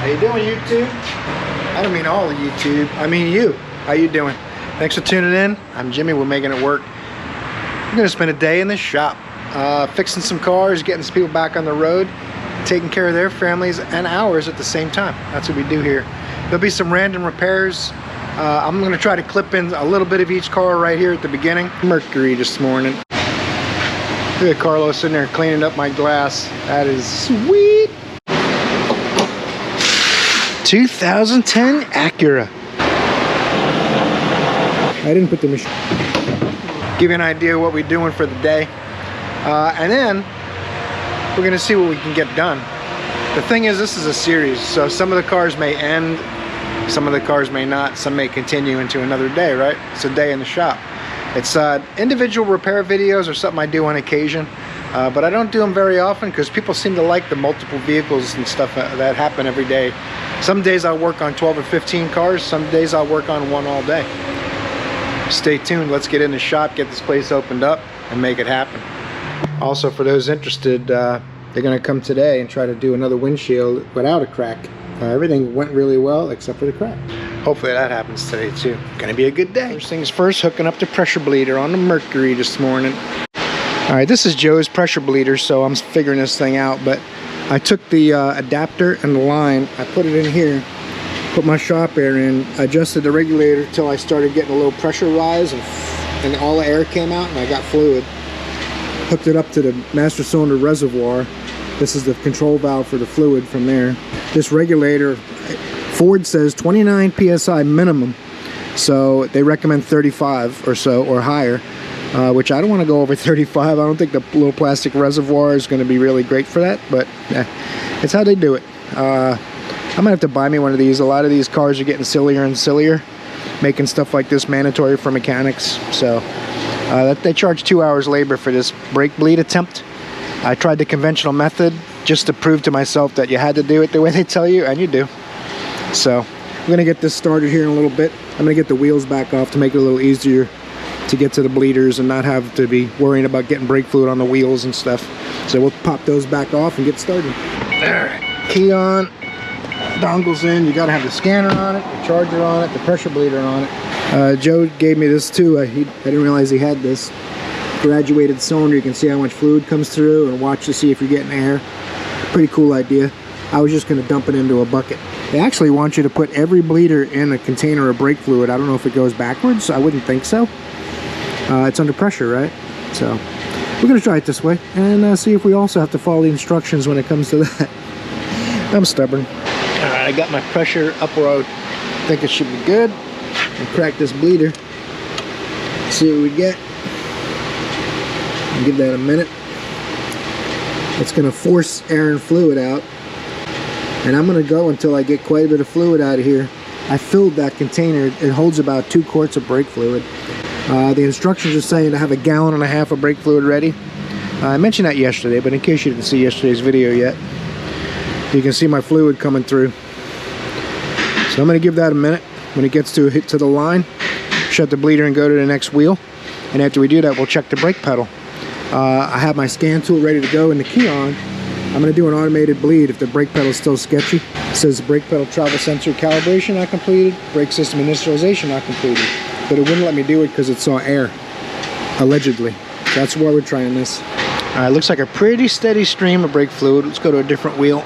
How you doing, YouTube? I don't mean all of YouTube. I mean you. How you doing? Thanks for tuning in. I'm Jimmy. We're making it work. I'm gonna spend a day in this shop, fixing some cars, getting some people back on the road, taking care of their families and ours at the same time. That's what we do here. There'll be some random repairs. I'm gonna try to clip in a little bit of each car right here at the beginning. Mercury this morning. Look at Carlos in there cleaning up my glass. That is sweet. 2010 Acura. I didn't put the machine. Give you an idea of what we're doing for the day. And then we're gonna see what we can get done. The thing is, this is a series, so some of the cars may end, some of the cars may not, some may continue into another day, right? It's a day in the shop. It's individual repair videos or something I do on occasion, but I don't do them very often because people seem to like the multiple vehicles and stuff that happen every day. Some days I'll work on 12 or 15 cars, some days I'll work on one all day. Stay tuned, let's get in the shop, get this place opened up, and make it happen. Also, for those interested, they're gonna come today and try to do another windshield without a crack. Everything went really well except for the crack. Hopefully that happens today too. Gonna be a good day. First things first, hooking up the pressure bleeder on the Mercury this morning. All right, this is Joe's pressure bleeder, so I'm figuring this thing out, but I took the adapter and the line, I put it in here, put my shop air in, adjusted the regulator until I started getting a little pressure rise, and all the air came out and I got fluid. Hooked it up to the master cylinder reservoir. This is the control valve for the fluid from there. This regulator, Ford says 29 PSI minimum, so they recommend 35 or so or higher, which I don't want to go over 35. I don't think the little plastic reservoir is going to be really great for that, but it's how they do it. I'm gonna have to buy me one of these. A lot of these cars are getting sillier and sillier, making stuff like this mandatory for mechanics. So they charge 2 hours labor for this brake bleed attempt. I tried the conventional method just to prove to myself that you had to do it the way they tell you, and you do. So I'm gonna get this started here in a little bit. I'm gonna get the wheels back off to make it a little easier to get to the bleeders and not have to be worrying about getting brake fluid on the wheels and stuff. So we'll pop those back off and get started. Alright, key on, dongles in. You gotta have the scanner on it, the charger on it, the pressure bleeder on it. Joe gave me this too. I didn't realize he had this. Graduated cylinder, you can see how much fluid comes through and watch to see if you're getting air. Pretty cool idea. I was just going to dump it into a bucket. They actually want you to put every bleeder in a container of brake fluid. I don't know if it goes backwards. I wouldn't think so. It's under pressure, right? So we're going to try it this way and see if we also have to follow the instructions when it comes to that. I'm stubborn. All right, I got my pressure up where I think it should be good. I'll crack this bleeder. See what we get. Give that a minute. It's going to force air and fluid out, and I'm going to go until I get quite a bit of fluid out of here. I filled that container. It holds about 2 quarts of brake fluid. The instructions are saying to have 1.5 gallons of brake fluid ready. I mentioned that yesterday, but in case you didn't see yesterday's video yet, you can see my fluid coming through. So I'm going to give that a minute. When it gets to a hit to the line, shut the bleeder and go to the next wheel, and after we do that, we'll check the brake pedal. I have my scan tool ready to go and the key on. I'm going to do an automated bleed if the brake pedal is still sketchy. It says brake pedal travel sensor calibration not completed, brake system initialization not completed. But it wouldn't let me do it because it saw air, allegedly. That's why we're trying this. Alright, looks like a pretty steady stream of brake fluid. Let's go to a different wheel.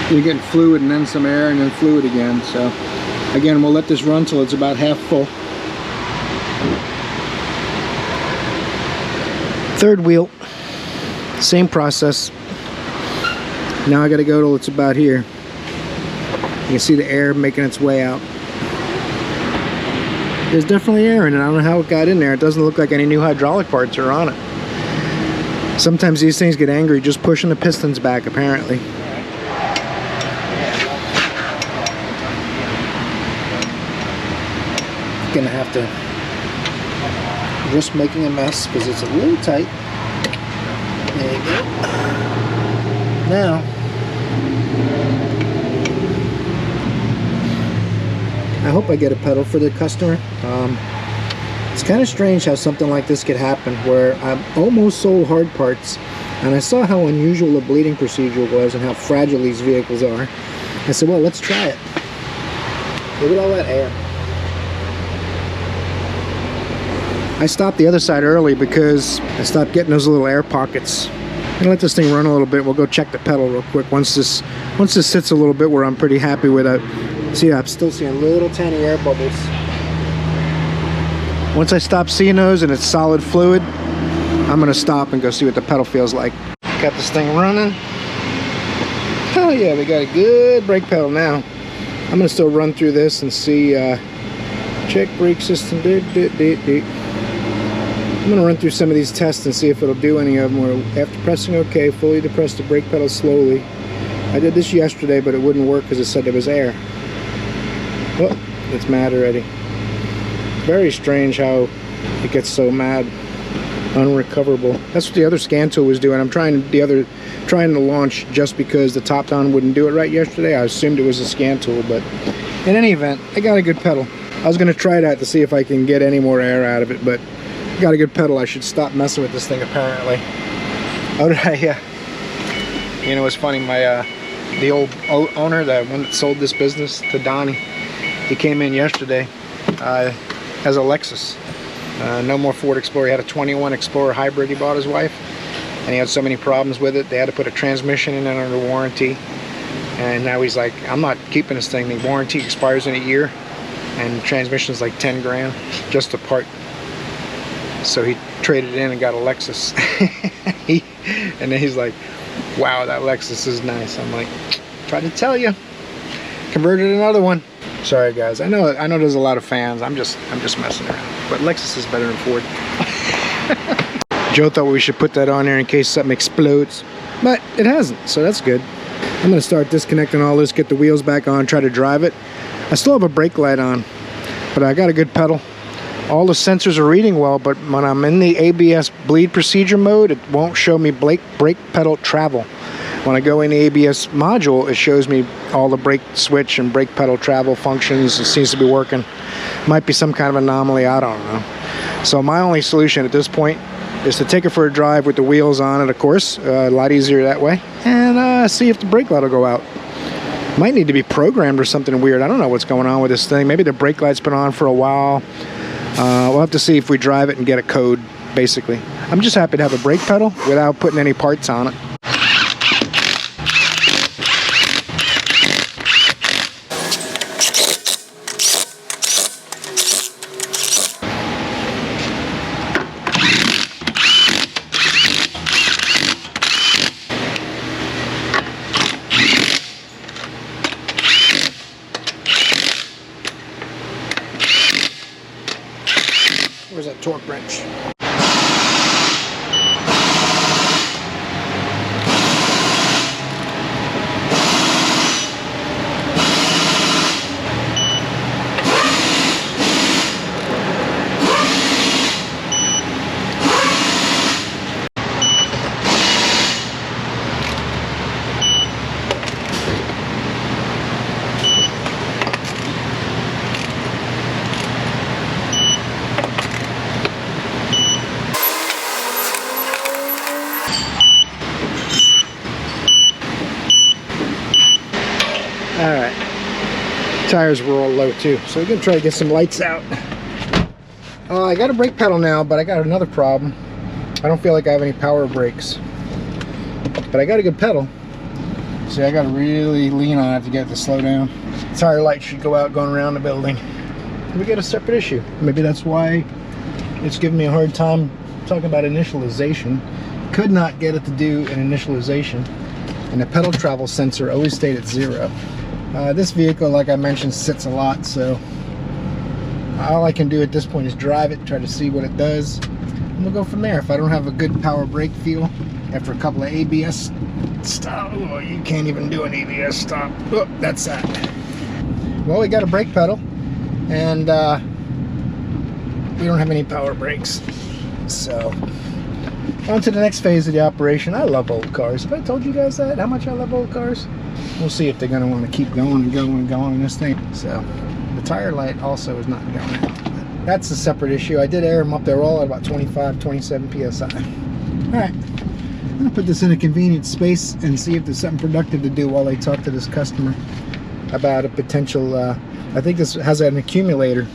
You're getting fluid and then some air and then fluid again. So again, we'll let this run till it's about half full. Third wheel, same process. Now I gotta go till it's about here. You can see the air making its way out. There's definitely air in it. I don't know how it got in there. It doesn't look like any new hydraulic parts are on it. Sometimes these things get angry just pushing the pistons back, apparently. Gonna have to risk making a mess because it's a little tight. There you go. Now I hope I get a pedal for the customer. It's kind of strange how something like this could happen, where I've almost sold hard parts, and I saw how unusual the bleeding procedure was and how fragile these vehicles are. I said, well, let's try it. Look at all that air. I stopped the other side early because I stopped getting those little air pockets. I'm gonna let this thing run a little bit. We'll go check the pedal real quick. Once this sits a little bit where I'm pretty happy with it. See, I'm still seeing little tiny air bubbles. Once I stop seeing those and it's solid fluid, I'm gonna stop and go see what the pedal feels like. Got this thing running. Oh yeah, we got a good brake pedal now. I'm gonna still run through this and see. Check brake system. I'm gonna run through some of these tests and see if it'll do any of them. Where after pressing OK, fully depress the brake pedal slowly. I did this yesterday, but it wouldn't work because it said there was air. Oh, it's mad already. Very strange how it gets so mad. Unrecoverable. That's what the other scan tool was doing. I'm trying to launch just because the top down wouldn't do it right yesterday. I assumed it was a scan tool, but in any event, I got a good pedal. I was gonna try that to see if I can get any more air out of it, but got a good pedal. I should stop messing with this thing apparently. Oh, did I? You know, it's funny. The old owner, the one that sold this business to Donnie, he came in yesterday. Has a Lexus. No more Ford Explorer. He had a 21 Explorer hybrid he bought his wife, and he had so many problems with it. They had to put a transmission in it under warranty, and now he's like, I'm not keeping this thing. The warranty expires in a year, and the transmission's like 10 grand just a part. So he traded in and got a Lexus. And then he's like, wow, that Lexus is nice. I'm like, tried to tell you. Converted another one. Sorry guys, I know there's a lot of fans. I'm just messing around. But Lexus is better than Ford. Joe thought we should put that on there in case something explodes, but it hasn't, so that's good. I'm gonna start disconnecting all this, get the wheels back on, try to drive it. I still have a brake light on, but I got a good pedal. All the sensors are reading well, but when I'm in the ABS bleed procedure mode, it won't show me brake pedal travel. When I go in the ABS module, it shows me all the brake switch and brake pedal travel functions. It seems to be working. Might be some kind of anomaly, I don't know. So my only solution at this point is to take it for a drive with the wheels on it, of course. A lot easier that way. And see if the brake light will go out. Might need to be programmed or something weird. I don't know what's going on with this thing. Maybe the brake light's been on for a while. We'll have to see if we drive it and get a code, basically. I'm just happy to have a brake pedal without putting any parts on it. Where's that torque wrench? Alright, tires were all low too, so we're going to try to get some lights out. I got a brake pedal now, but I got another problem. I don't feel like I have any power brakes, but I got a good pedal. See, I got to really lean on it to get it to slow down. Tire light should go out going around the building. We got a separate issue. Maybe that's why it's giving me a hard time talking about initialization. Could not get it to do an initialization, and the pedal travel sensor always stayed at 0. This vehicle, like I mentioned, sits a lot, so all I can do at this point is drive it, try to see what it does, and we'll go from there. If I don't have a good power brake feel after a couple of ABS stop, oh, you can't even do an ABS stop. Oh, that's that. Well, we got a brake pedal, and we don't have any power brakes, so on to the next phase of the operation. I love old cars. Have I told you guys that? How much I love old cars? We'll see if they're going to want to keep going and going and going in this thing. So the tire light also is not going out. that's a separate issue. I did air them up. They were all at about 25, 27 psi. All right, I'm gonna put this in a convenient space and see if there's something productive to do while I talk to this customer about a potential. I think this has an accumulator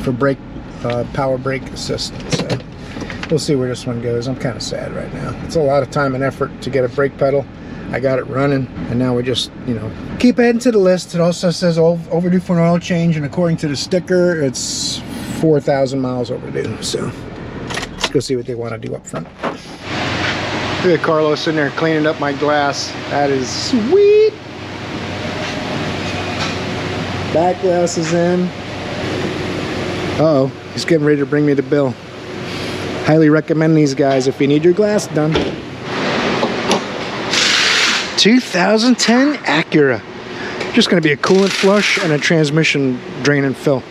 for brake, power brake assist. So we'll see where this one goes. I'm kind of sad right now. It's a lot of time and effort to get a brake pedal. I got it running, and now we just, you know, keep adding to the list. It also says overdue for an oil change, and according to the sticker, it's 4,000 miles overdue. So let's go see what they want to do up front. Look at Carlos sitting there cleaning up my glass. That is sweet. Back glass is in. Uh-oh, he's getting ready to bring me the bill. Highly recommend these guys if you need your glass done. 2010 Acura. Just going to be a coolant flush and a transmission drain and fill.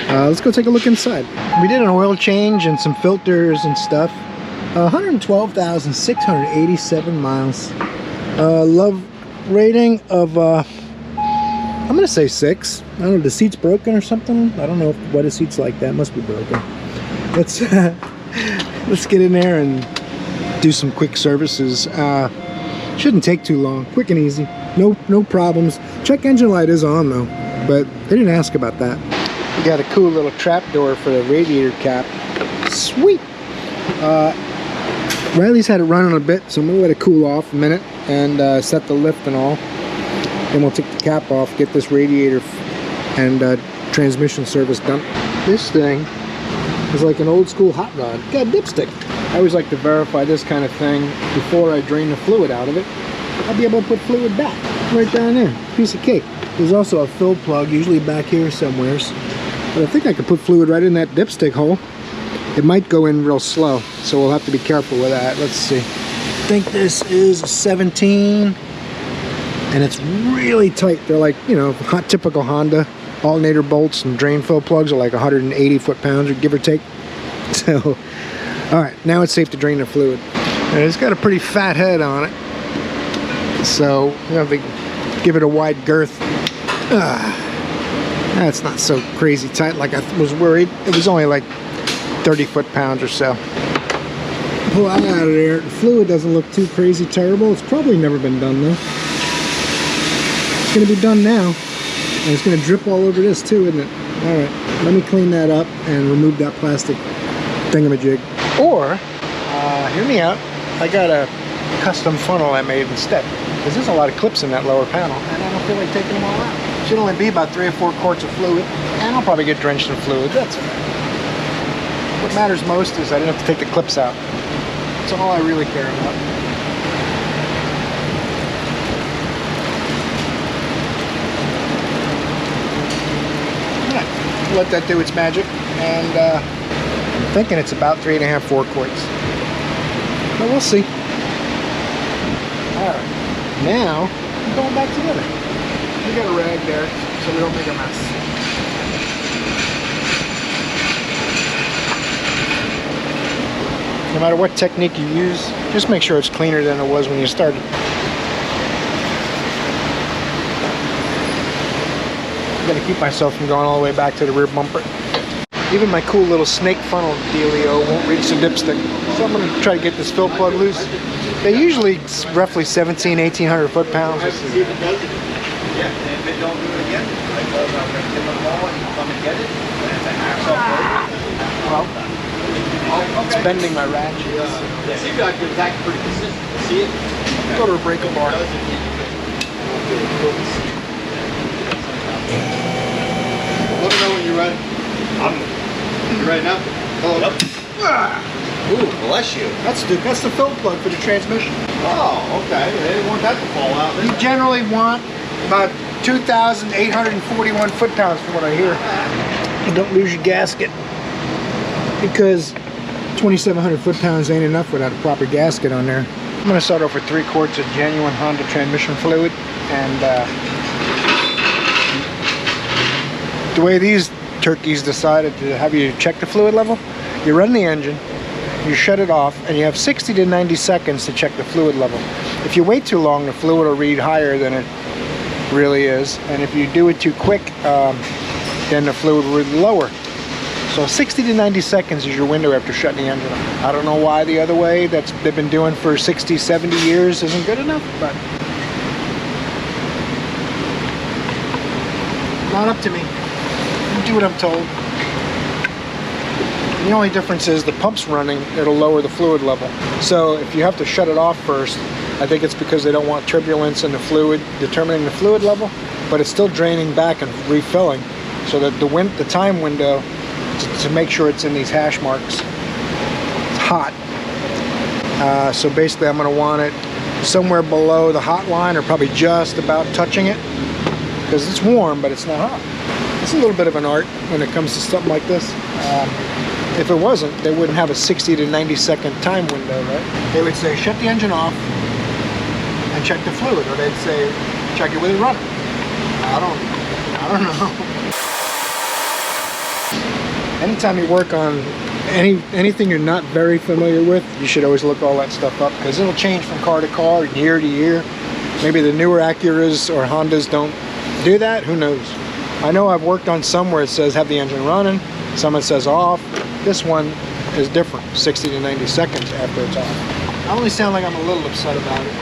Let's go take a look inside. We did an oil change and some filters and stuff. 112,687 miles. Love rating of, I'm going to say 6. I don't know, the seat's broken or something. I don't know what a seat's like that. Must be broken. Let's get in there and do some quick services. Shouldn't take too long. Quick and easy. No problems. Check engine light is on though, but they didn't ask about that. We got a cool little trap door for the radiator cap. Sweet. Riley's had it running a bit, so I'm gonna let it cool off a minute and set the lift and all. Then we'll take the cap off, get this radiator and transmission service done. This thing is like an old school hot rod. Got a dipstick. I always like to verify this kind of thing before I drain the fluid out of it. I'll be able to put fluid back right down there. Piece of cake. There's also a fill plug, usually back here somewheres. But I think I could put fluid right in that dipstick hole. It might go in real slow, so we'll have to be careful with that. Let's see. I think this is a 17, and it's really tight. They're like, you know, typical Honda. Alternator bolts and drain fill plugs are like 180 foot-pounds, or give or take. So, all right, now it's safe to drain the fluid. And it's got a pretty fat head on it, so you have to give it a wide girth. That's not so crazy tight like I was worried. It was only like 30 foot-pounds or so. Pull that out of there. The fluid doesn't look too crazy terrible. It's probably never been done though. It's gonna be done now. And it's gonna drip all over this too, isn't it? All right, let me clean that up and remove that plastic thingamajig. Or, hear me out, I got a custom funnel I made instead. Because there's a lot of clips in that lower panel, and I don't feel like taking them all out. Should only be about 3 or 4 quarts of fluid, and I'll probably get drenched in fluid. That's all right. What matters most is I didn't have to take the clips out. That's all I really care about. Alright, let that do its magic, and I'm thinking it's about 3.5, 4 quarts. But we'll see. Alright, now I'm going back together. We got a rag there so we don't make a mess. No matter what technique you use, just make sure it's cleaner than it was when you started. I'm gonna keep myself from going all the way back to the rear bumper. Even my cool little snake funnel dealio won't reach the dipstick. So I'm gonna try to get this fill plug loose. They're usually roughly 1,700, 1,800 foot-pounds. Yeah, if it don't do it again, I'm going to give them all and come and get it. And it's a hacksaw Well, it's bending my ratchet. Yeah, you got your attack pretty consistent. See it? Go to a breaker bar. Let me know when you're ready. You ready now? Hold up. Ooh, bless you. That's the fill plug for the transmission. Oh, okay. They didn't want that to fall out. You generally want about 2,841 foot-pounds from what I hear. And don't lose your gasket, because 2,700 foot-pounds ain't enough without a proper gasket on there. I'm going to start off with 3 quarts of genuine Honda transmission fluid, and the way these turkeys decided to have you check the fluid level, you run the engine, you shut it off, and you have 60 to 90 seconds to check the fluid level. If you wait too long, the fluid will read higher than it really is, and if you do it too quick, then the fluid will read lower. So 60 to 90 seconds is your window after shutting the engine off. I don't know why the other way that's they've been doing for 60, 70 years isn't good enough, but not up to me. Do what I'm told. The only difference is the pump's running, it'll lower the fluid level. So if you have to shut it off first, I think it's because they don't want turbulence in the fluid, determining the fluid level, but it's still draining back and refilling. So that the time window to make sure it's in these hash marks. It's hot. So basically I'm going to want it somewhere below the hot line or probably just about touching it because it's warm but it's not hot. It's a little bit of an art when it comes to something like this. If it wasn't, they wouldn't have a 60 to 90 second time window, right? They would say shut the engine off and check the fluid, or they'd say check it with it running. I don't know. Anytime you work on anything you're not very familiar with, you should always look all that stuff up because it'll change from car to car, year to year. Maybe the newer Acuras or Hondas don't do that, who knows? I know I've worked on some where it says have the engine running, some it says off. This one is different, 60 to 90 seconds after it's off. I only sound like I'm a little upset about it.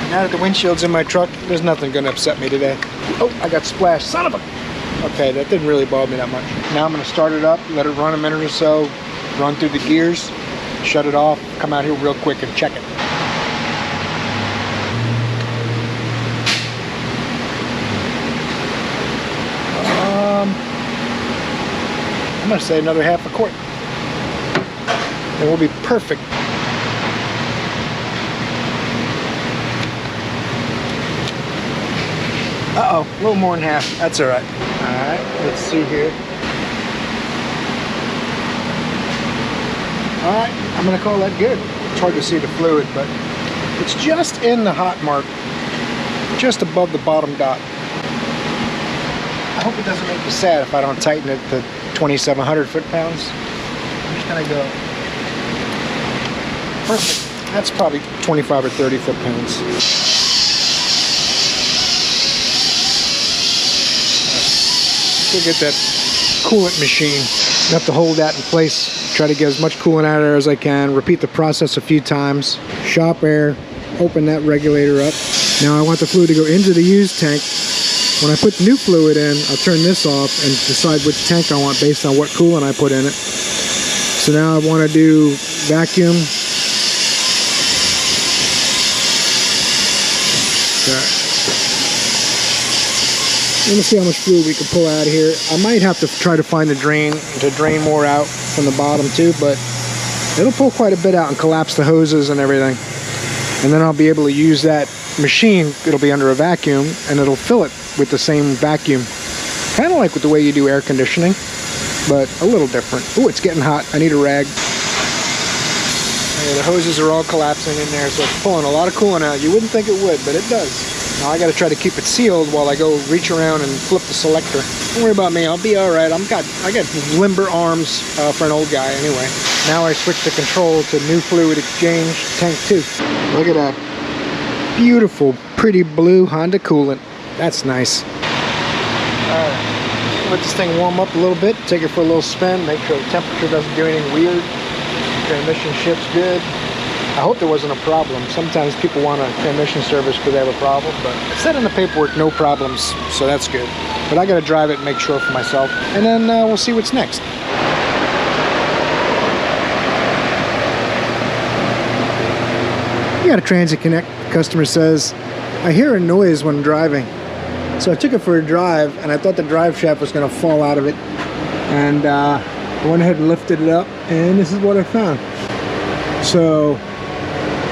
Now that the windshield's in my truck, there's nothing gonna upset me today. Oh, I got splashed, son of a... Okay, that didn't really bother me that much. Now I'm gonna start it up, let it run a minute or so, run through the gears, shut it off, come out here real quick and check it. I'm gonna say another half a quart. And we'll be perfect. Uh-oh, a little more than half. That's all right. All right, let's see here. All right, I'm gonna call that good. It's hard to see the fluid, but it's just in the hot mark, just above the bottom dot. I hope it doesn't make you sad if I don't tighten it to 2,700 foot-pounds. I'm just gonna go. Perfect. That's probably 25 or 30 foot-pounds. We'll get that coolant machine. I have to hold that in place. Try to get as much coolant out of there as I can. Repeat the process a few times. Shop air. Open that regulator up. Now I want the fluid to go into the used tank. When I put new fluid in, I'll turn this off and decide which tank I want based on what coolant I put in it. So now I want to do vacuum. Okay. Let me see how much fluid we can pull out of here. I might have to try to find the drain to drain more out from the bottom too, but it'll pull quite a bit out and collapse the hoses and everything. And then I'll be able to use that machine. It'll be under a vacuum and it'll fill it with the same vacuum. Kind of like with the way you do air conditioning, but a little different. Oh, it's getting hot. I need a rag. Yeah, the hoses are all collapsing in there, so it's pulling a lot of coolant out. You wouldn't think it would, but it does. Now I got to try to keep it sealed while I go reach around and flip the selector. Don't worry about me, I'll be all right. I got limber arms for an old guy anyway. Now I switch the control to new fluid exchange, tank 2. Look at that. Beautiful, pretty blue Honda coolant. That's nice. Alright, let this thing warm up a little bit, take it for a little spin, make sure the temperature doesn't do anything weird. Transmission shifts good. I hope there wasn't a problem. Sometimes people want a transmission service because they have a problem, but it said in the paperwork no problems, so that's good. But I gotta drive it and make sure for myself, and then we'll see what's next. We got a Transit Connect. The customer says, I hear a noise when driving. So I took it for a drive, and I thought the drive shaft was gonna fall out of it. And I went ahead and lifted it up, and this is what I found. So,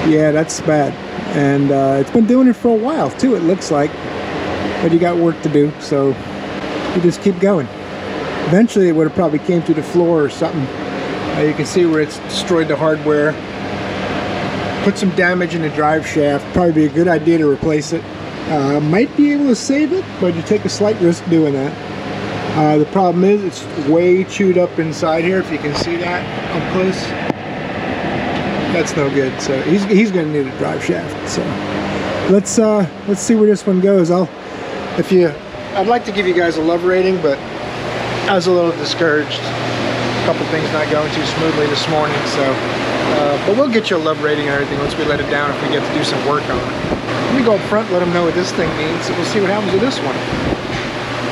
yeah, that's bad. And it's been doing it for a while, too, it looks like. But you got work to do, so you just keep going. Eventually, it would have probably came through the floor or something. You can see where it's destroyed the hardware. Put some damage in the drive shaft. Probably be a good idea to replace it. Might be able to save it, but you take a slight risk doing that. The problem is it's way chewed up inside here, if you can see that up close. That's no good. So he's going to need a drive shaft. So let's see where this one goes. I'd like to give you guys a love rating, but I was a little discouraged. A couple things not going too smoothly this morning, so but we'll get you a love rating and everything once we let it down if we get to do some work on it. Let me go up front, let them know what this thing means, and we'll see what happens with this one.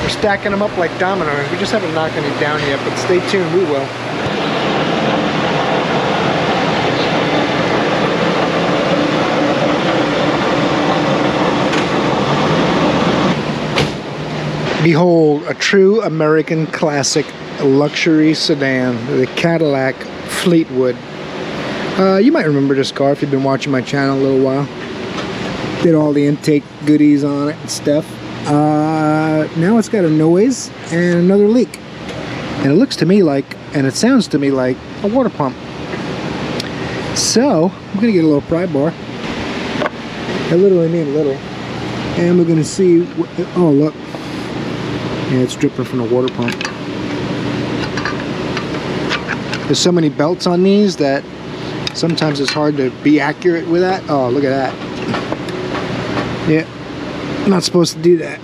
We're stacking them up like dominoes. We just haven't knocked any down yet, but stay tuned, we will. Behold, a true American classic luxury sedan, the Cadillac Fleetwood. You might remember this car if you've been watching my channel a little while. Did all the intake goodies on it and stuff. Now it's got a noise and another leak. And it looks to me like, and it sounds to me like, a water pump. So, I'm going to get a little pry bar. I literally mean a little. And we're going to see, oh look. Yeah, it's dripping from the water pump. There's so many belts on these that sometimes it's hard to be accurate with that. Oh, look at that. Yeah, I'm not supposed to do that.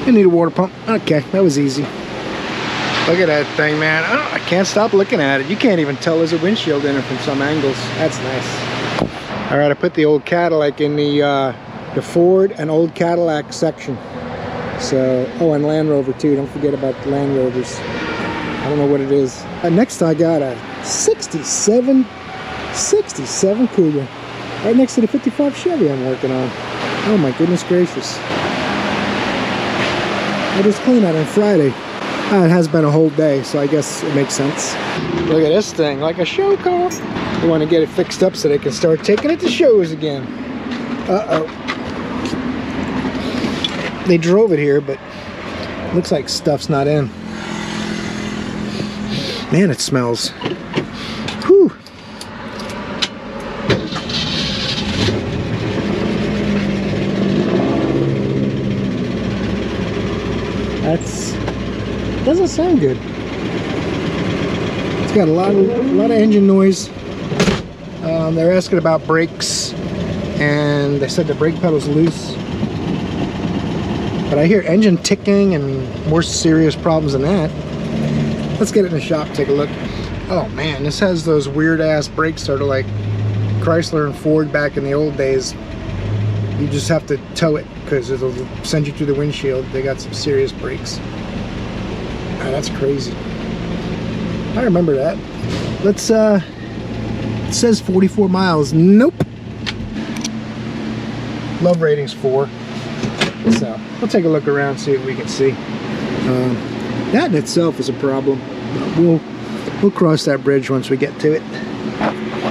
I need a water pump. Okay, that was easy. Look at that thing, man. I can't stop looking at it. You can't even tell there's a windshield in it from some angles. That's nice. All right, I put the old Cadillac in the Ford and old Cadillac section. So, oh, and Land Rover too. Don't forget about the Land Rovers. I don't know what it is. Next I got a 67 Cougar. Right next to the 55 Chevy I'm working on. Oh my goodness gracious. I just cleaned that on Friday. It has been a whole day, so I guess it makes sense. Look at this thing, like a show car. We want to get it fixed up so they can start taking it to shows again. Uh-oh. They drove it here, but looks like stuff's not in. Man, it smells. Whew. Doesn't sound good. It's got a lot of engine noise. They're asking about brakes, and they said the brake pedal's loose. But I hear engine ticking and more serious problems than that. Let's get it in the shop, take a look. Oh man, this has those weird ass brakes sort of like Chrysler and Ford back in the old days. You just have to tow it because it'll send you through the windshield. They got some serious brakes. Oh, that's crazy. I remember that. Let's it says 44 miles. Nope. Love rating's 4. So we'll take a look around, see what we can see. That in itself is a problem. We'll cross that bridge once we get to it.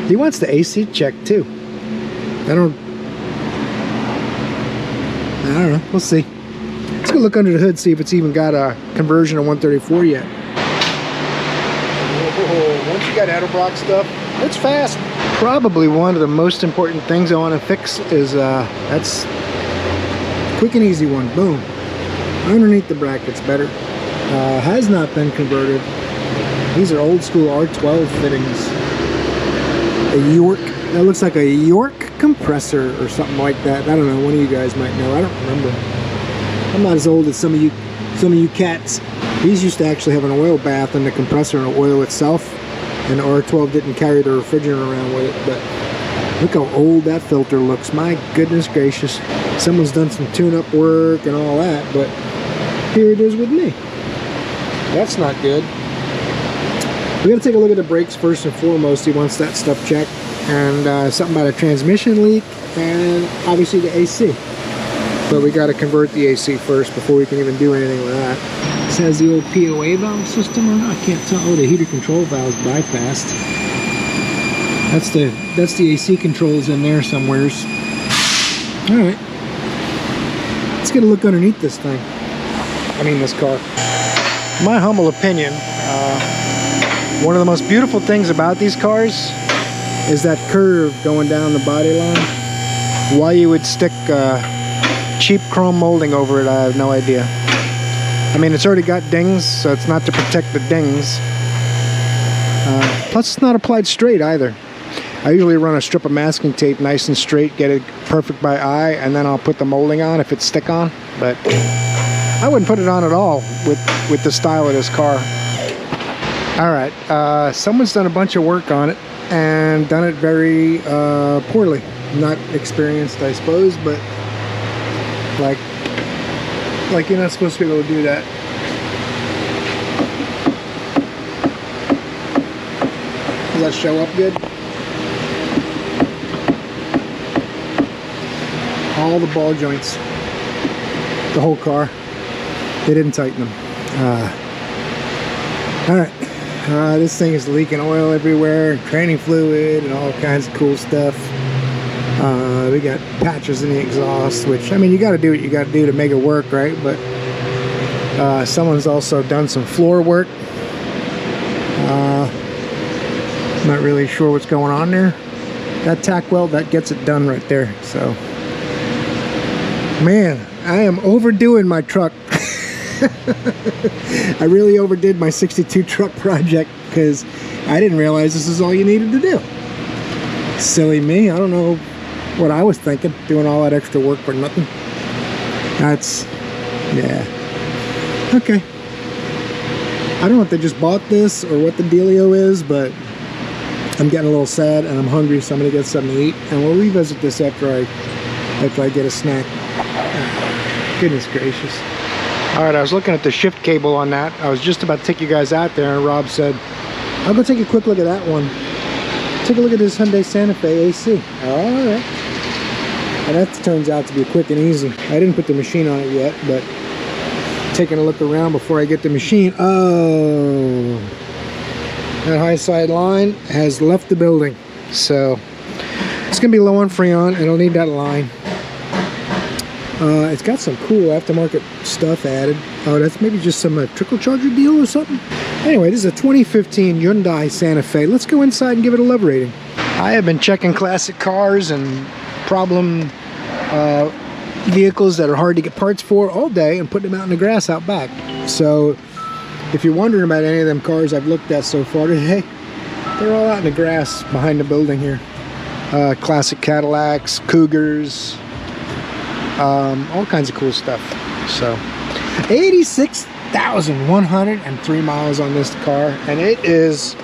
He wants the AC checked too. I don't know. We'll see. Let's go look under the hood, see if it's even got a conversion of 134 yet. Whoa, once you got Edelbrock stuff, it's fast. Probably one of the most important things I want to fix is that's quick and easy one. Boom. Underneath the brackets, better. Has not been converted. These are old school R12 fittings. A York. That looks like a York compressor or something like that. I don't know. One of you guys might know. I don't remember. I'm not as old as some of you cats. These used to actually have an oil bath in the compressor and oil itself, and the R12 didn't carry the refrigerant around with it. But look how old that filter looks. My goodness gracious. Someone's done some tune-up work and all that, but here it is with me. That's not good. We're going to take a look at the brakes first and foremost. He wants that stuff checked, and something about a transmission leak, and obviously the AC. But we got to convert the AC first before we can even do anything with that. This has the old POA valve system on it. I can't tell. Oh, the heater control valve's bypassed. That's the AC controls in there somewheres. All right. Let's get a look underneath this thing. I mean this car. My humble opinion, one of the most beautiful things about these cars is that curve going down the body line. Why you would stick cheap chrome molding over it, I have no idea. I mean, it's already got dings, so it's not to protect the dings. Plus, it's not applied straight either. I usually run a strip of masking tape nice and straight, get it perfect by eye, and then I'll put the molding on if it's stick-on. But I wouldn't put it on at all with the style of this car. All right, someone's done a bunch of work on it and done it very poorly. Not experienced, I suppose, but like you're not supposed to be able to do that. Does that show up good? All the ball joints, the whole car, they didn't tighten them. All right, this thing is leaking oil everywhere, training fluid and all kinds of cool stuff. We got patches in the exhaust, which, I mean, you got to do what you got to do to make it work, right? But someone's also done some floor work. Not really sure what's going on there. That tack weld, that gets it done right there. So, man, I am overdoing my truck. I really overdid my 62 truck project because I didn't realize this is all you needed to do. Silly me. I don't know what I was thinking, doing all that extra work for nothing. That's, yeah. Okay. I don't know if they just bought this or what the dealio is, but I'm getting a little sad and I'm hungry, so I'm gonna get something to eat, and we'll revisit this after I get a snack. Goodness gracious. All right, I was looking at the shift cable on that. I was just about to take you guys out there, and Rob said, I'll go take a quick look at that one. Take a look at this Hyundai Santa Fe AC. All right. And that turns out to be quick and easy. I didn't put the machine on it yet, but taking a look around before I get the machine. Oh, that high side line has left the building. So it's gonna be low on Freon. It'll need that line. It's got some cool aftermarket stuff added. Oh, that's maybe just some trickle charger deal or something. Anyway, this is a 2015 Hyundai Santa Fe. Let's go inside and give it a love rating. I have been checking classic cars and problem vehicles that are hard to get parts for all day and putting them out in the grass out back. So if you're wondering about any of them cars I've looked at so far today, they're all out in the grass behind the building here. Classic Cadillacs, Cougars, all kinds of cool stuff. So 86,103 miles on this car, and it is,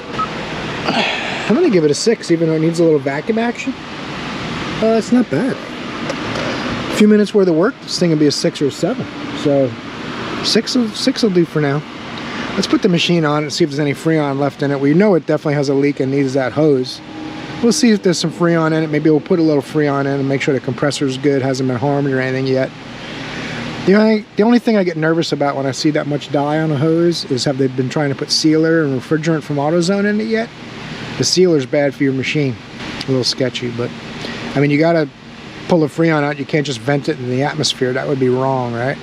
I'm gonna give it a 6, even though it needs a little vacuum action. It's not bad. A few minutes worth of work, this thing will be a 6 or a 7. So 6 will do for now. Let's put the machine on and see if there's any Freon left in it. We know it definitely has a leak and needs that hose. We'll see if there's some Freon in it. Maybe we'll put a little Freon in and make sure the compressor's good, hasn't been harmed or anything yet. The only thing I get nervous about when I see that much dye on a hose is, have they been trying to put sealer and refrigerant from AutoZone in it yet? The sealer's bad for your machine. A little sketchy, but I mean, you gotta pull the Freon out. You can't just vent it in the atmosphere. That would be wrong, right?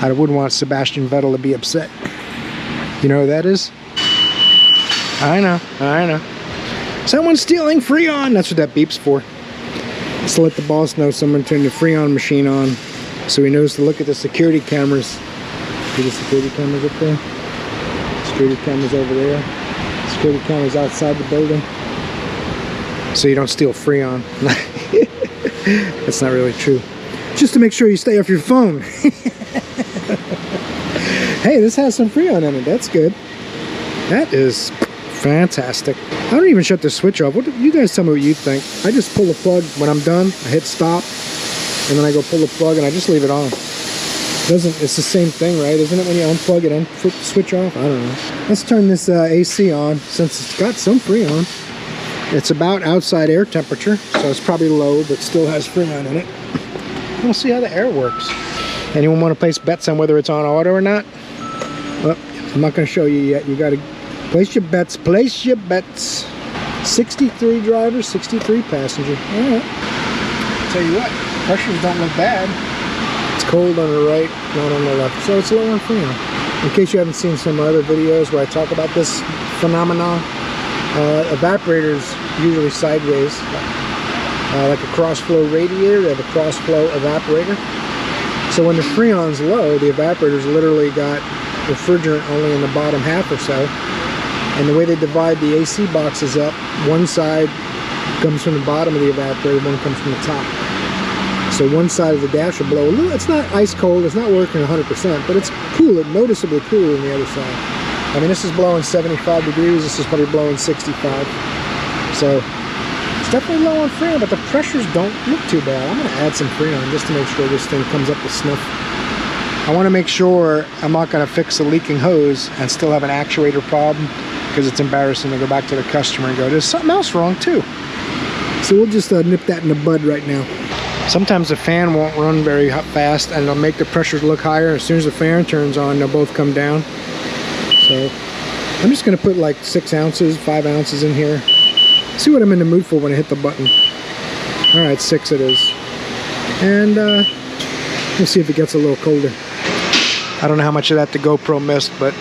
I wouldn't want Sebastian Vettel to be upset. You know who that is? I know. Someone's stealing Freon. That's what that beep's for. Just to let the boss know someone turned the Freon machine on, so he knows to look at the security cameras. See the security cameras up there? Security cameras over there. Security cameras outside the building. So you don't steal Freon. That's not really true. Just to make sure you stay off your phone. Hey, this has some Freon in it. That's good. That is fantastic. I don't even shut the switch off. What do you guys tell me what you think? I just pull the plug when I'm done. I hit stop, and then I go pull the plug, and I just leave it on. It's the same thing, right? Isn't it when you unplug it and flip the switch off? I don't know. Let's turn this AC on, since it's got some Freon. It's about outside air temperature, so it's probably low, but still has Freon in it. We'll see how the air works. Anyone want to place bets on whether it's on auto or not? Well, I'm not going to show you yet. You got to place your bets. Place your bets. 63 driver, 63 passenger. All right. Tell you what, pressures don't look bad. It's cold on the right, not on the left, so it's low on Freon. In case you haven't seen some other videos where I talk about this phenomenon, evaporators usually sideways, like a cross-flow radiator. They have a cross-flow evaporator. So when the Freon's low, the evaporator's literally got refrigerant only in the bottom half or so. And the way they divide the AC boxes up, one side comes from the bottom of the evaporator, one comes from the top. So one side of the dash will blow a little. It's not ice cold, it's not working 100%, but it's cooler, noticeably cooler than the other side. I mean, this is blowing 75 degrees, this is probably blowing 65. So it's definitely low on Freon, but the pressures don't look too bad. I'm gonna add some Freon just to make sure this thing comes up to snuff. I wanna make sure I'm not gonna fix a leaking hose and still have an actuator problem, because it's embarrassing to go back to the customer and go, there's something else wrong too. So we'll just nip that in the bud right now. Sometimes the fan won't run very fast and it'll make the pressures look higher. As soon as the fan turns on, they'll both come down. So I'm just gonna put like 6 ounces, 5 ounces in here. See what I'm in the mood for when I hit the button. All right, 6 it is. And we'll see if it gets a little colder. I don't know how much of that the GoPro missed, but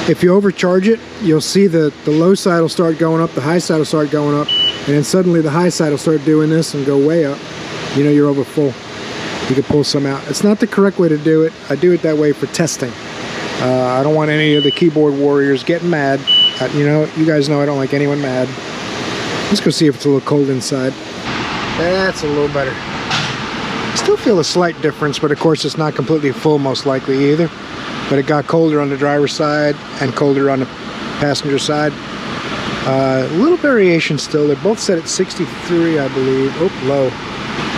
if you overcharge it, you'll see that the low side will start going up, the high side will start going up, and then suddenly the high side will start doing this and go way up. You know you're over full. You can pull some out. It's not the correct way to do it. I do it that way for testing. I don't want any of the keyboard warriors getting mad. You know, you guys know I don't like anyone mad. Let's go see if it's a little cold inside. That's a little better. Still feel a slight difference, but of course it's not completely full most likely either. But it got colder on the driver's side and colder on the passenger side. A little variation still. They're both set at 63, I believe. Oh, low.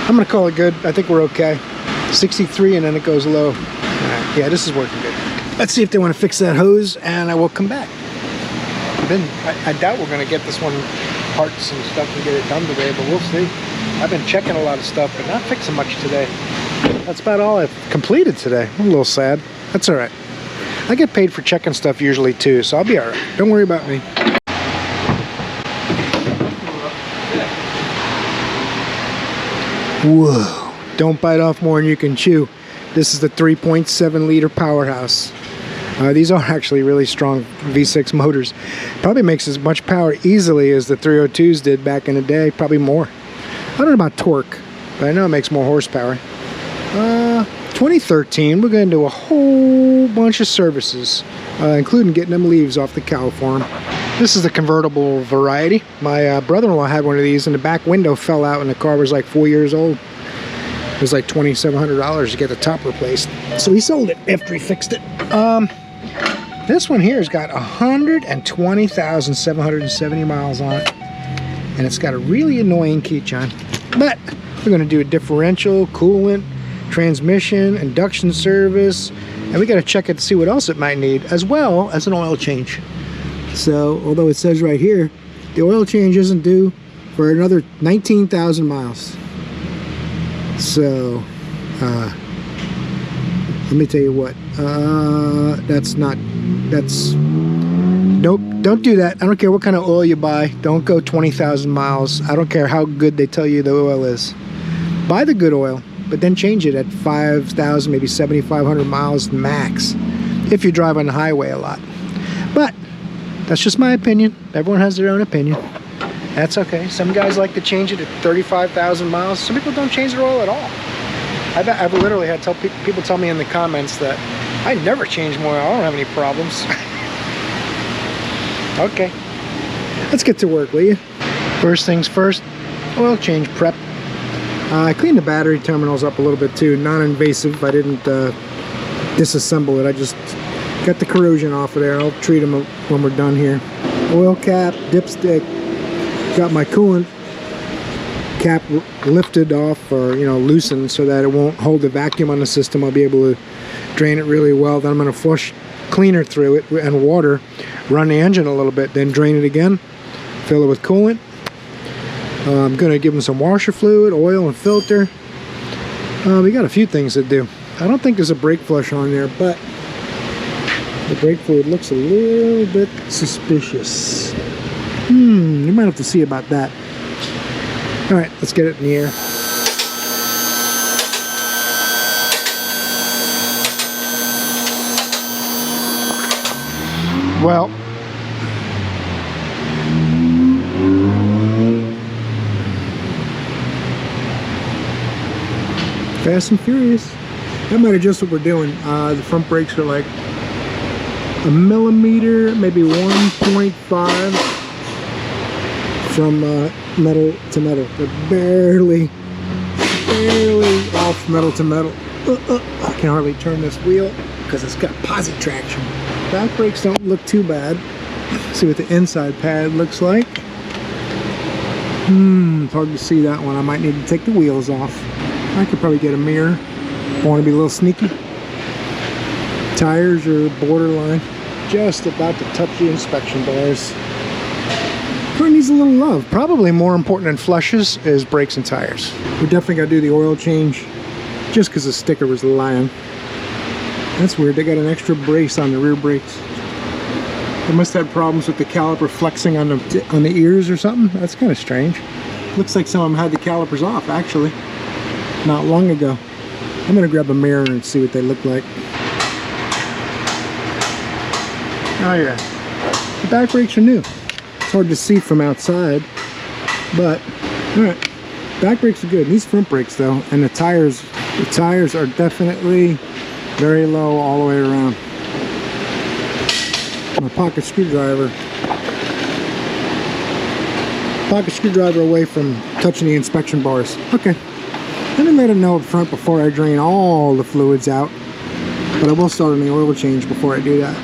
I'm gonna call it good. I think we're okay. 63 and then it goes low. Yeah, this is working good. Let's see if they want to fix that hose and I will come back. I doubt we're gonna get this one parts and stuff and get it done today, but we'll see. I've been checking a lot of stuff, but not fixing much today. That's about all I've completed today. I'm a little sad. That's all right. I get paid for checking stuff usually too, so I'll be all right. Don't worry about me. Whoa. Don't bite off more than you can chew. This is the 3.7 liter powerhouse. These are actually really strong V6 motors. Probably makes as much power easily as the 302s did back in the day, probably more. I don't know about torque, but I know it makes more horsepower. 2013, we're going to do a whole bunch of services, including getting them leaves off the cowl for them. This is the convertible variety. My brother-in-law had one of these and the back window fell out and the car was like 4 years old. It was like $2,700 to get the top replaced. So he sold it after he fixed it. This one here has got 120,770 miles on it. And it's got a really annoying key chime. But we're going to do a differential, coolant, transmission, induction service, and we got to check it to see what else it might need, as well as an oil change. So, although it says right here, the oil change isn't due for another 19,000 miles. So, let me tell you what, nope, don't do that. I don't care what kind of oil you buy. Don't go 20,000 miles. I don't care how good they tell you the oil is. Buy the good oil, but then change it at 5,000, maybe 7,500 miles max, if you drive on the highway a lot. But that's just my opinion. Everyone has their own opinion. That's okay. Some guys like to change it at 35,000 miles. Some people don't change their oil at all. I've literally had people tell me in the comments that I never change my oil. I don't have any problems. Okay, let's get to work, will you? First things first, oil change prep. I cleaned the battery terminals up a little bit too, non-invasive. I didn't disassemble it. I just got the corrosion off of there. I'll treat them when we're done here. Oil cap, dipstick. Got my coolant cap lifted off, or loosened, so that it won't hold the vacuum on the system. I'll be able to drain it really well. Then I'm going to flush cleaner through it and water, run the engine a little bit, then drain it again, fill it with coolant. I'm going to give them some washer fluid, oil, and filter. We got a few things to do. I don't think there's a brake flush on there, but the brake fluid looks a little bit suspicious. You might have to see about that. All right, let's get it in the air. Well, Fast and Furious. That might have just what we're doing. The front brakes are like a millimeter, maybe 1.5 from metal to metal. They're barely barely off metal to metal. I can hardly turn this wheel because it's got posi traction. Back brakes don't look too bad. See what the inside pad looks like. It's hard to see that one. I might need to take the wheels off. I could probably get a mirror. I want to be a little sneaky. Tires are borderline. Just about to touch the inspection bars. It needs a little love. Probably more important than flushes is brakes and tires. We definitely got to do the oil change just because the sticker was lying. That's weird. They got an extra brace on the rear brakes. They must have had problems with the caliper flexing on the ears or something. That's kind of strange. Looks like some of them had the calipers off actually not long ago. I'm gonna grab a mirror and see what they look like. Oh yeah, the back brakes are new. It's hard to see from outside, but all right, back brakes are good. These front brakes though, and the tires are definitely very low all the way around. My pocket screwdriver away from touching the inspection bars. Okay, let me let them know up front before I drain all the fluids out, but I will start on the oil change before I do that.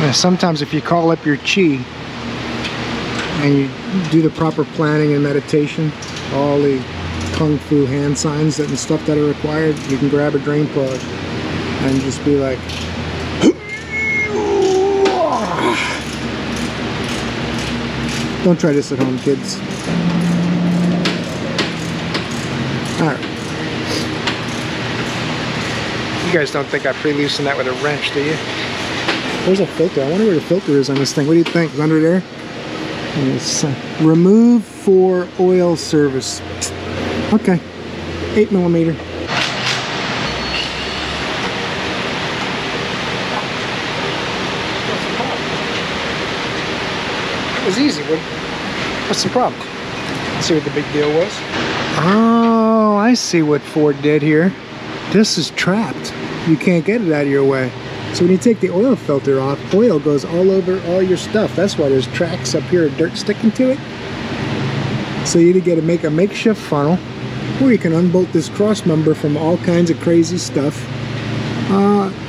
Yeah, sometimes if you call up your chi and you do the proper planning and meditation, all the kung fu hand signs and stuff that are required, you can grab a drain plug and just be like, don't try this at home, kids. Alright. You guys don't think I pre-loosened that with a wrench, do you? There's a filter. I wonder where the filter is on this thing. What do you think? Is it under there? It's remove for oil service. Okay. 8mm. It was easy. What's the problem? Let's see what the big deal was. Oh, I see what Ford did here. This is trapped. You can't get it out of your way. So when you take the oil filter off, oil goes all over all your stuff. That's why there's tracks up here of dirt sticking to it. So you either get to make a makeshift funnel, or you can unbolt this cross member from all kinds of crazy stuff.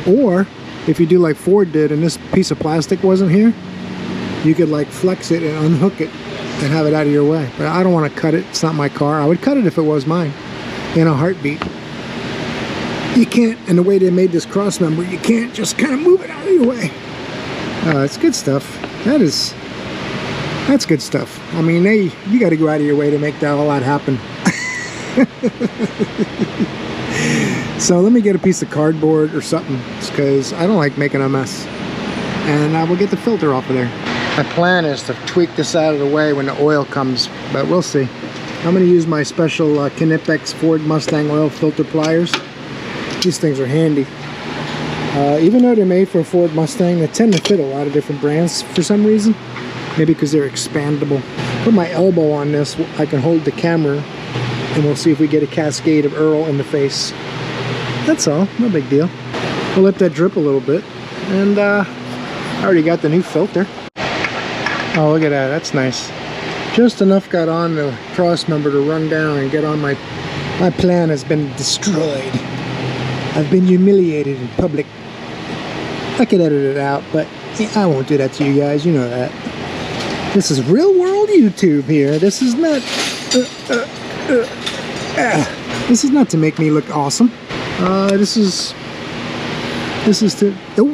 Or if you do like Ford did and this piece of plastic wasn't here, you could like flex it and unhook it and have it out of your way. But I don't want to cut it. It's not my car. I would cut it if it was mine in a heartbeat. You can't, and the way they made this cross member, you can't just kind of move it out of your way. It's good stuff. That's good stuff. I mean, you got to go out of your way to make all that happen. So let me get a piece of cardboard or something, because I don't like making a mess. And I will get the filter off of there. My plan is to tweak this out of the way when the oil comes, but we'll see. I'm going to use my special Knipex Ford Mustang oil filter pliers. These things are handy. Even though they're made for a Ford Mustang, they tend to fit a lot of different brands for some reason. Maybe because they're expandable. Put my elbow on this, I can hold the camera, and we'll see if we get a cascade of Earl in the face. That's all, no big deal. We'll let that drip a little bit, and I already got the new filter. Oh, look at that, that's nice. Just enough got on the cross member to run down and get on my plan has been destroyed. I've been humiliated in public. I could edit it out, but I won't do that to you guys, you know that. This is real world YouTube here. This is not this is not to make me look awesome. This is to, oh,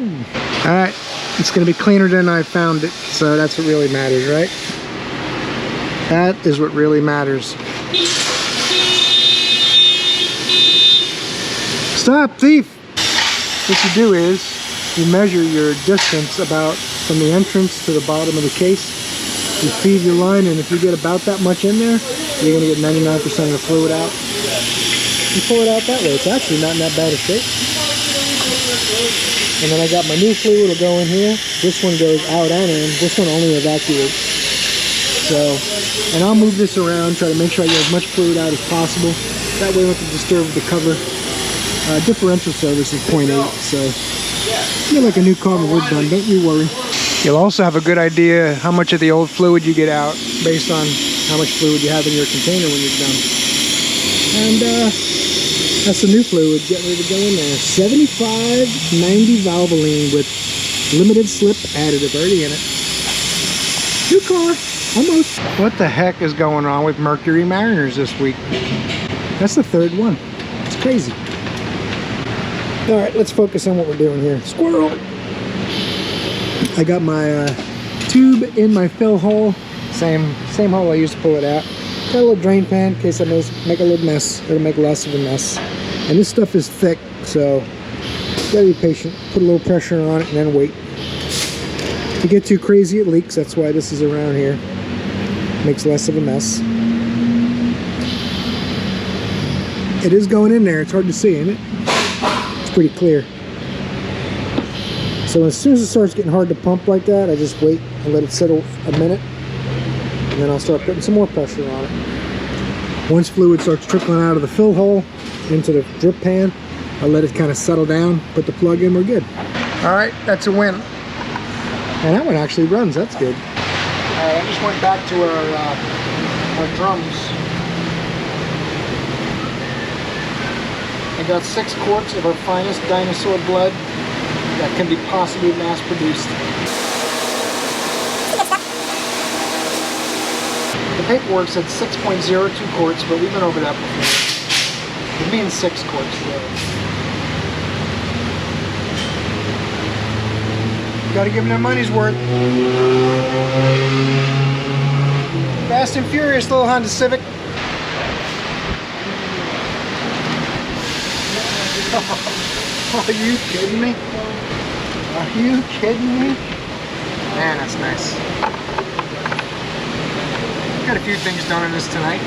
all right. It's gonna be cleaner than I found it, so that's what really matters, right? That is what really matters. Stop, thief! What you do is you measure your distance about from the entrance to the bottom of the case. You feed your line, and if you get about that much in there, you're gonna get 99% of the fluid out. You pull it out that way. It's actually not in that bad a shape. And then I got my new fluid will go in here. This one goes out and in. This one only evacuates. So, and I'll move this around, try to make sure I get as much fluid out as possible. That way I don't have to disturb the cover. Differential service is 0.8, so you're like a new car when we're done, don't you worry. You'll also have a good idea how much of the old fluid you get out based on how much fluid you have in your container when you're done. And that's the new fluid getting ready to go in there. 7590 Valvoline with limited slip additive already in it. New car, almost. What the heck is going on with Mercury Mariners this week? That's the third one. It's crazy. All right, let's focus on what we're doing here. Squirrel. I got my tube in my fill hole. Same hole I used to pull it out. Got a little drain pan in case I make a little mess. It'll make less of a mess. And this stuff is thick, so gotta be patient. Put a little pressure on it and then wait. If you get too crazy, it leaks. That's why this is around here. Makes less of a mess. It is going in there. It's hard to see, isn't it? It's pretty clear. So as soon as it starts getting hard to pump like that, I just wait and let it settle a minute. And then I'll start putting some more pressure on it. Once fluid starts trickling out of the fill hole into the drip pan, I'll let it kind of settle down, put the plug in, we're good. All right, that's a win. And that one actually runs, that's good. All right, I just went back to our drums. I got 6 quarts of our finest dinosaur blood that can be possibly mass produced. The paperwork said 6.02 quarts, but we've been over that before. It means 6 quarts, really. Gotta give them their money's worth. Fast and Furious, little Honda Civic. Are you kidding me? Are you kidding me? Man, that's nice. Got a few things done in this tonight.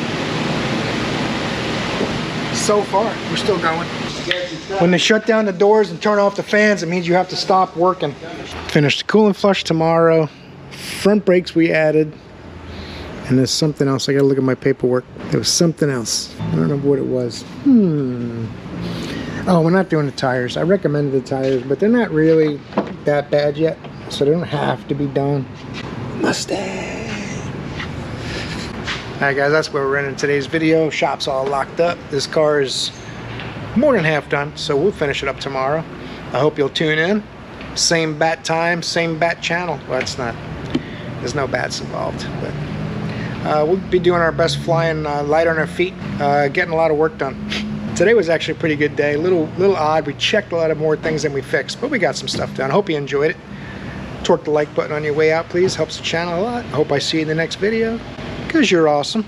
So far, we're still going. When they shut down the doors and turn off the fans, it means you have to stop working. Finish the coolant flush tomorrow. Front brakes we added. And there's something else. I gotta look at my paperwork. There was something else. I don't know what it was. Oh, we're not doing the tires. I recommended the tires, but they're not really that bad yet, so they don't have to be done. Mustang. Alright guys, that's where we're ending today's video. Shop's all locked up. This car is more than half done, so we'll finish it up tomorrow. I hope you'll tune in. Same bat time, same bat channel. Well, it's not. There's no bats involved, but we'll be doing our best, flying light on our feet, getting a lot of work done. Today was actually a pretty good day. A little odd. We checked a lot of more things than we fixed, but we got some stuff done. Hope you enjoyed it. Torque the like button on your way out, please. Helps the channel a lot. I hope I see you in the next video, because you're awesome.